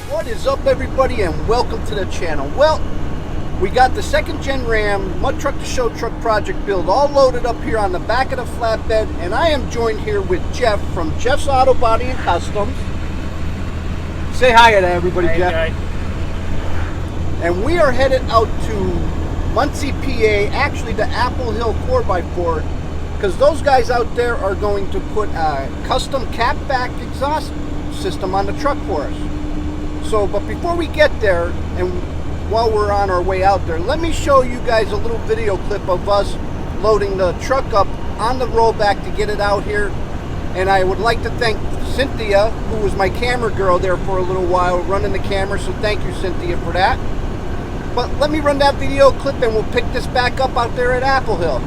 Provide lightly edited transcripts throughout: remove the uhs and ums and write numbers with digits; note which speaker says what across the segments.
Speaker 1: What is up, everybody, and welcome to the channel. Well, we got the second gen Ram mud truck to show truck project build all loaded up here on the back of the flatbed, and I am joined here with Jeff from Jeff's Auto Body and Customs. Say hi to everybody,
Speaker 2: Hey,
Speaker 1: Jeff.
Speaker 2: guy.
Speaker 1: And we are headed out to Muncie, PA, actually the Apple Hill 4x4, because those guys out there are going to put a custom catback exhaust system on the truck for us. So, but before we get there, and while we're on our way out there, let me show you guys a little video clip of us loading the truck up on the rollback to get it out here. And I would like to thank Cynthia, who was my camera girl there for a little while, running the camera, so thank you, Cynthia, for that. But let me run that video clip and we'll pick this back up out there at Apple Hill.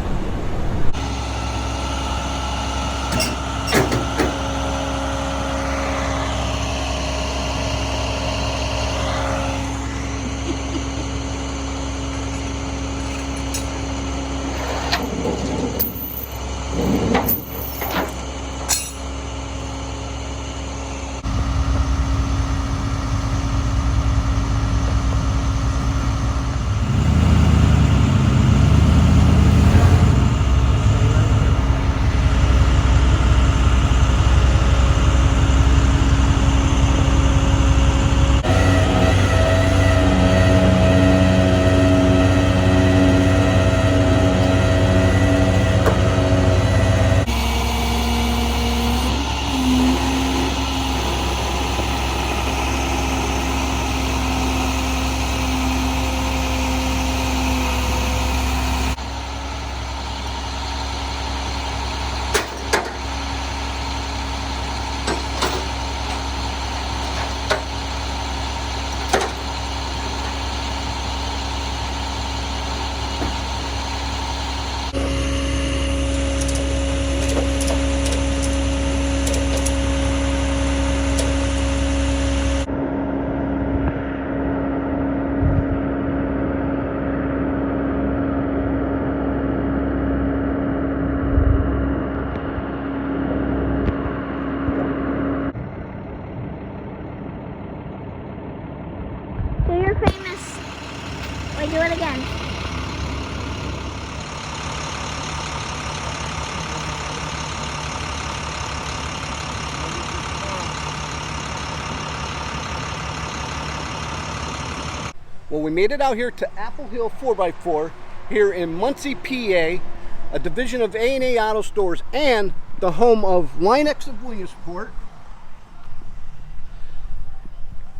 Speaker 3: You're famous. Wait, do it again.
Speaker 1: Well, we made it out here to Apple Hill 4x4 here in Muncie, PA, a division of A&A Auto Stores and the home of Linex of Williamsport.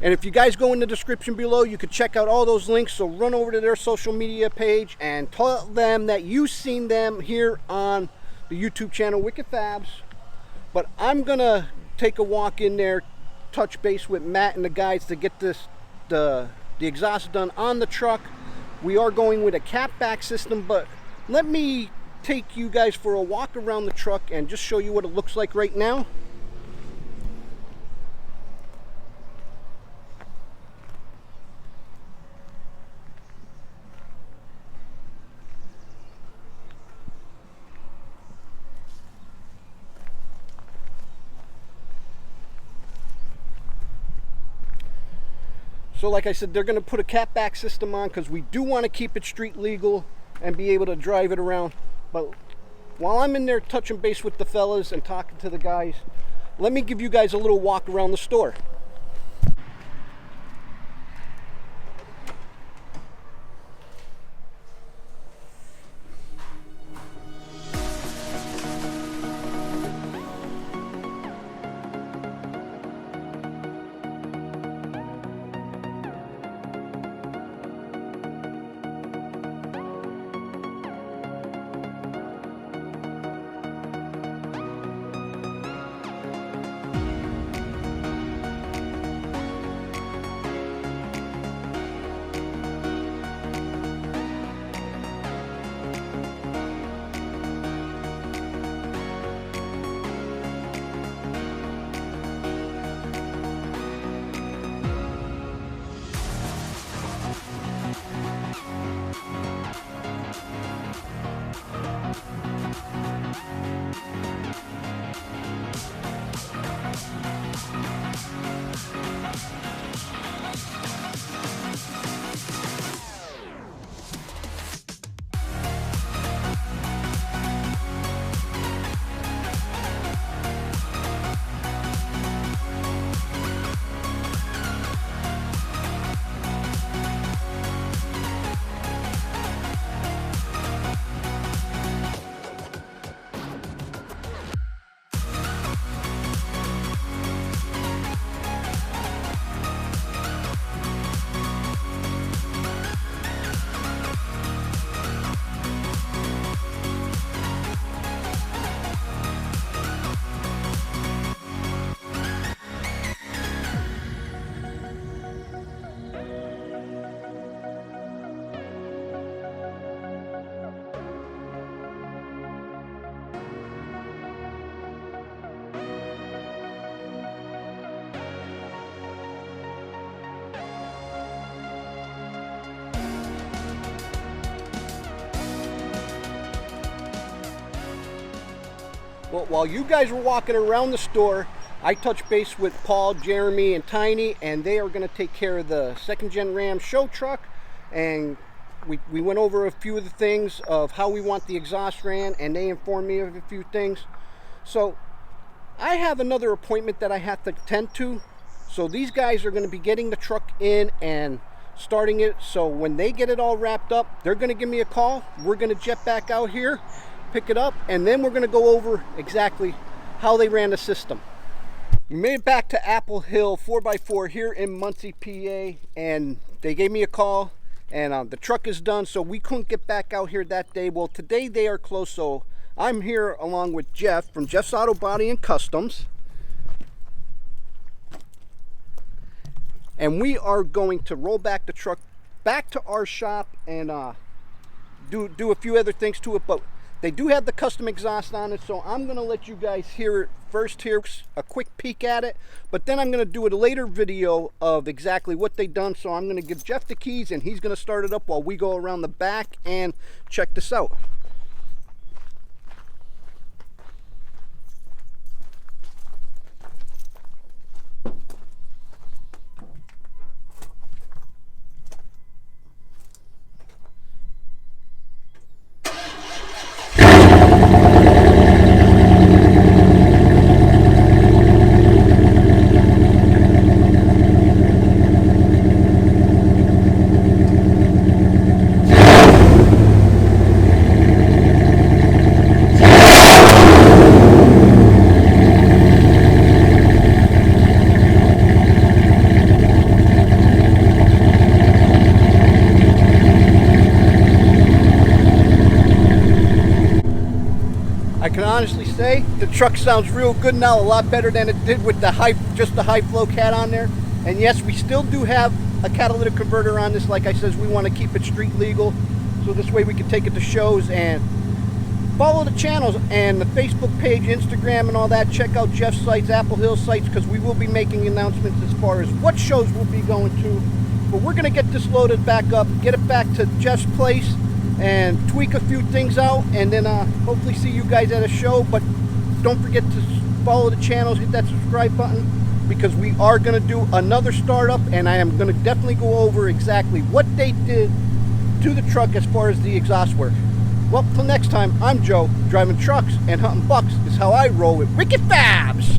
Speaker 1: And if you guys go in the description below, you could check out all those links. So run over to their social media page and tell them that you've seen them here on the YouTube channel Wicked Fabz. But I'm gonna take a walk in there, touch base with Matt and the guys to get the exhaust done on the truck. We are going with a catback system, but let me take you guys for a walk around the truck and just show you what it looks like right now. So like I said, they're going to put a catback system on because we do want to keep it street legal and be able to drive it around. But while I'm in there touching base with the fellas and talking to the guys, let me give you guys a little walk around the store. Well, while you guys were walking around the store, I touched base with Paul, Jeremy, and Tiny, and they are going to take care of the second gen Ram show truck. And we went over a few of the things of how we want the exhaust ran, and they informed me of a few things. So I have another appointment that I have to attend to. So these guys are going to be getting the truck in and starting it. So when they get it all wrapped up, they're going to give me a call. We're going to jet back out here, pick it up, and then we're going to go over exactly how they ran the system. We made it back to Apple Hill 4x4 here in Muncie, PA, and they gave me a call, and the truck is done, so we couldn't get back out here that day. Well, today they are closed, so I'm here along with Jeff from Jeff's Auto Body and Customs, and we are going to roll back the truck back to our shop and do a few other things to it, but they do have the custom exhaust on it, so I'm going to let you guys hear it first here, a quick peek at it, but then I'm going to do a later video of exactly what they've done. So I'm going to give Jeff the keys and he's going to start it up while we go around the back and check this out. I can honestly say the truck sounds real good now, a lot better than it did with the just the high flow cat on there. And yes, we still do have a catalytic converter on this. Like I says, we want to keep it street legal, so this way we can take it to shows. And follow the channels and the Facebook page, Instagram, and all that. Check out Jeff's sites, Apple Hill sites, because we will be making announcements as far as what shows we'll be going to. But we're going to get this loaded back up, get it back to Jeff's place, and tweak a few things out, and then hopefully see you guys at a show. But don't forget to follow the channels, hit that subscribe button, because we are going to do another startup, and I am going to definitely go over exactly what they did to the truck as far as the exhaust work. Well, till next time, I'm Joe, driving trucks and hunting bucks is how I roll with Wicked Fabz.